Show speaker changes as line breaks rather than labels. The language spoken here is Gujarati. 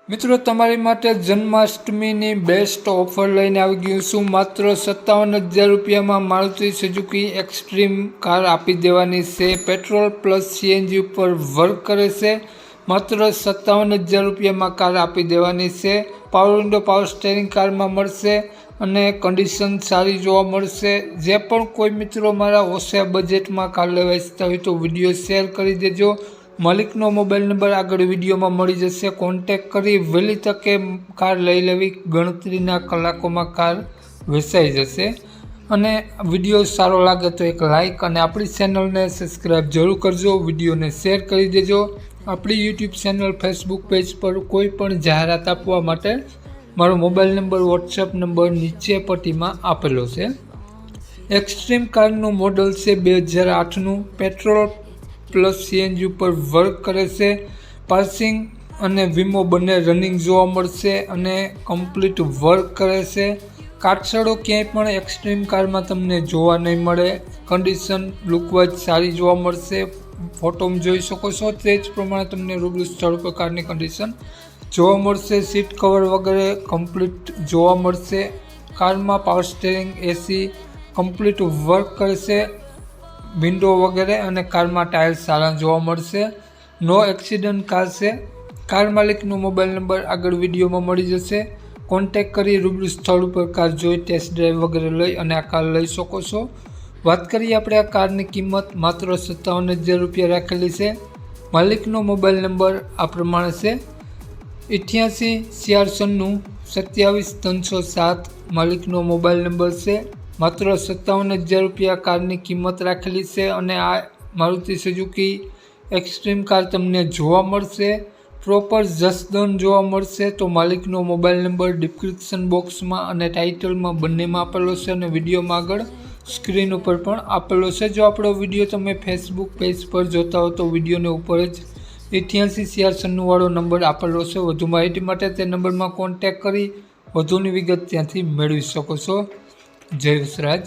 મિત્રો તમારી માટે જન્માષ્ટમીની બેસ્ટ ઓફર લઈને આવી ગયું છું। માત્ર 57,000 રૂપિયામાં મારુતિ સુઝુકી એક્સ્ટ્રીમ કાર આપી દેવાની છે। પેટ્રોલ પ્લસ સીએનજી ઉપર વર્ક કરે છે। માત્ર 57,000 રૂપિયામાં કાર આપી દેવાની છે। પાવર વિન્ડો પાવર સ્ટેરિંગ કારમાં મળશે અને કન્ડિશન સારી જોવા મળશે। જે પણ કોઈ મિત્રો મારા ઓછા બજેટમાં કાર લેવા ઈચ્છતા હોય તો વિડીયો શેર કરી દેજો। માલિકનો મોબાઈલ નંબર આગળ વિડીયોમાં મળી જશે। કોન્ટેક કરી વહેલી તકે કાર લઈ લેવી। ગણતરીના કલાકોમાં કાર વેચાઈ જશે। અને વિડીયો સારો લાગે તો એક લાઇક અને આપણી ચેનલને સબસ્ક્રાઈબ જરૂર કરજો। વિડીયોને શેર કરી દેજો। આપણી યુટ્યુબ ચેનલ ફેસબુક પેજ પર કોઈ પણ જાહેરાત આપવા માટે મારો મોબાઈલ નંબર વોટ્સએપ નંબર નીચે પટ્ટીમાં આપેલો છે। એક્સ્ટ્રીમ કારનું મોડલ છે 2008નું। પેટ્રોલ પ્લસ સીએનજી ઉપર વર્ક કરે છે। પાર્સિંગ અને વીમો બંને રનિંગ જોવા મળશે અને કમ્પ્લીટ વર્ક કરે છે। કાટછડો ક્યાંય પણ એક્સ્ટ્રીમ કારમાં તમને જોવા નહીં મળે। કન્ડિશન લુકવાઇઝ સારી જોવા મળશે। ફોટોમાં જોઈ શકો છો તે જ પ્રમાણે તમને રૂબરૂ સ્થળ પર કારની કન્ડિશન જોવા મળશે। સીટ કવર વગેરે કમ્પ્લીટ જોવા મળશે। કારમાં પાવર સ્ટેરિંગ એસી કમ્પ્લીટ વર્ક કરશે। વિન્ડો વગેરે અને કારમાં ટાયર સારા જોવા મળશે। નો એક્સિડન્ટ કાર છે। કાર માલિકનો મોબાઈલ નંબર આગળ વિડીયોમાં મળી જશે। કોન્ટેક કરી રૂબરૂ સ્થળ ઉપર કાર જોઈ ટેસ્ટ ડ્રાઈવ વગેરે લઈ અને આ કાર લઈ શકો છો। વાત કરીએ આપણે આ કારની કિંમત માત્ર 57,000 રૂપિયા રાખેલી છે। માલિકનો મોબાઈલ નંબર આ પ્રમાણે છે 88 497 27 307 માલિકનો મોબાઈલ નંબર છે। માત્ર 57,000 રૂપિયા કારની કિંમત રાખેલી છે અને આ મારુતિ સુઝુકી એક્સ્ટ્રીમ કાર તમને જોવા મળશે। પ્રોપર જસદન જોવા મળશે। તો માલિકનો મોબાઈલ નંબર ડિસ્ક્રિપ્શન બોક્સમાં અને ટાઇટલમાં બંનેમાં આપેલો છે અને વિડીયોમાં આગળ સ્ક્રીન ઉપર પણ આપેલો છે। જો આપણો વિડીયો તમે ફેસબુક પેજ પર જોતા હો તો વિડીયોને ઉપર જ 88 496 વાળો નંબર આપેલો છે। વધુ માહિતી માટે તે નંબરમાં કોન્ટેક કરી વધુની વિગત ત્યાંથી મેળવી શકો છો। જય વસરાજ।